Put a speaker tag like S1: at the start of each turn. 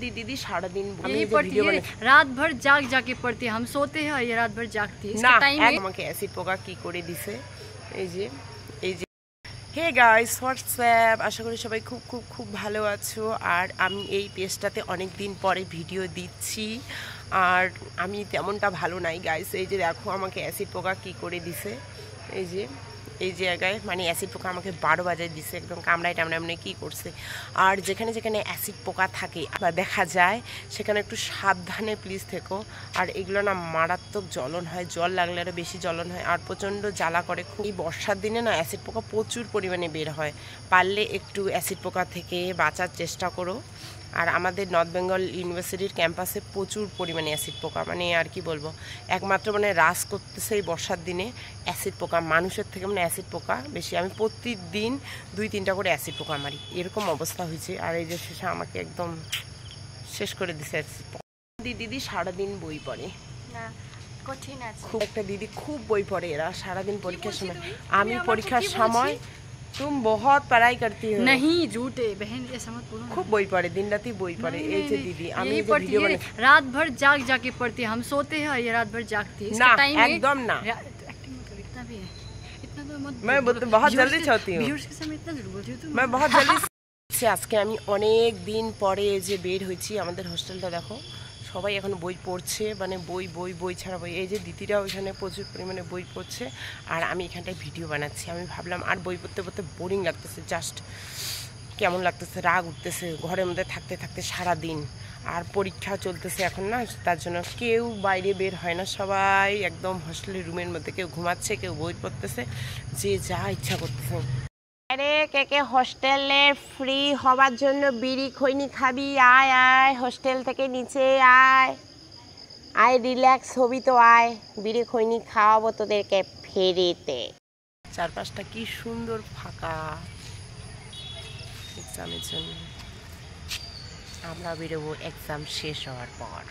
S1: दीदी सारा दिन
S2: यही पढ़ती है, रात भर जाग जाके पढ़ती है। हम सोते हैं और ये रात भर जागती है।
S1: ना আমাকে অ্যাসিড পোকা কি করে দিছে এই যে হে গাইস হোয়াটসঅ্যাপ, আশা করি সবাই খুব খুব খুব ভালো আছো। আর আমি এই পেজটাতে অনেক দিন পরে ভিডিও দিচ্ছি আর আমি তেমনটা ভালো নাই গাইস। এই যে দেখো আমাকে অ্যাসিড পোকা কি করে দিছে এই জায়গায়, মানে অ্যাসিড পোকা আমাকে 12 বাজায় দিছে, একদম কামড়ায় টামড়ায় মানে কী করছে। আর যেখানে যেখানে অ্যাসিড পোকা থাকে বা দেখা যায় সেখানে একটু সাবধানে প্লিজ থেকো। আর এগুলো না মারাত্মক জ্বলন হয়, জল লাগলে আরও বেশি জ্বলন হয় আর প্রচণ্ড জ্বালা করে। এই বর্ষার দিনে না অ্যাসিড পোকা প্রচুর পরিমাণে বের হয়, পারলে একটু অ্যাসিড পোকা থেকে বাঁচার চেষ্টা করো। আর আমাদের নর্থ বেঙ্গল ইউনিভার্সিটির ক্যাম্পাসে প্রচুর পরিমাণে অ্যাসিড পোকা, মানে আর কি বলবো, একমাত্র মানে রাস করতেছে এই বর্ষার দিনে অ্যাসিড পোকা। মানুষের থেকে মানে অ্যাসিড পোকা বেশি। আমি প্রতিদিন 2-3টা করে অ্যাসিড পোকা মারি, এরকম অবস্থা হয়েছে। আর এই যে শেষে আমাকে একদম শেষ করে দিছে অ্যাসিড পোকা। দিদি সারাদিন বই পড়ে, খুব একটা দিদি খুব বই পড়ে এরা সারাদিন পরীক্ষার সময়। আমি পরীক্ষার সময় तुम बहुत पढ़ाई करती हो।
S2: नहीं झूठे बहन, ऐसा मत बोलो।
S1: खूब বই পড়ে, দিন রাতই বই পড়ে। এই যে দিদি আমি যে ভিডিও বানাই
S2: रात भर जाग जाके पढ़ती है। हम सोते हैं और ये रात भर जागती है।
S1: ना एकदम ना,
S2: एक्टिंग मत करो, इतना भी है, इतना तो मत।
S1: मैं बहुत जल्दी सोती हूँ,
S2: व्यूअर्स के सामने इतना जरूर बोलती हो तुम।
S1: मैं बहुत जल्दी। আজকে আমি অনেক দিন পরে যে বের হয়েছি। আমাদের হোস্টেলটা দেখো, সবাই এখন বই পড়ছে, মানে বই ছাড়া বই। এই যে দিদিরা ওইখানে প্রচুর পরিমাণে বই পড়ছে আর আমি এখানটায় ভিডিও বানাচ্ছি। আমি ভাবলাম আর বই পড়তে পড়তে বোরিং লাগতেছে, জাস্ট কেমন লাগতেছে, রাগ উঠতেছে ঘরের মধ্যে থাকতে থাকতে সারা দিন। আর পরীক্ষা চলতেছে এখন না, তার জন্য কেউ বাইরে বের হয় না, সবাই একদম হোস্টেলের রুমের মধ্যে, কেউ ঘুমাচ্ছে, কেউ বই পড়তেছে, যে যা ইচ্ছা করতেছে। আরে কে হোস্টেলে ফ্রি হওয়ার জন্য বিড়ি খৈনি খাবি? আয় আয় হোস্টেল থেকে নিচে আয় রিল্যাক্স হবি তো আয়, বিড়ি খৈনি খাওয়াবো তোদেরকে ফ্রিতে। চারপাশটা কি সুন্দর ফাঁকা এক্সামের জন্য। আমরা বেরোবো এক্সাম শেষ হওয়ার পর।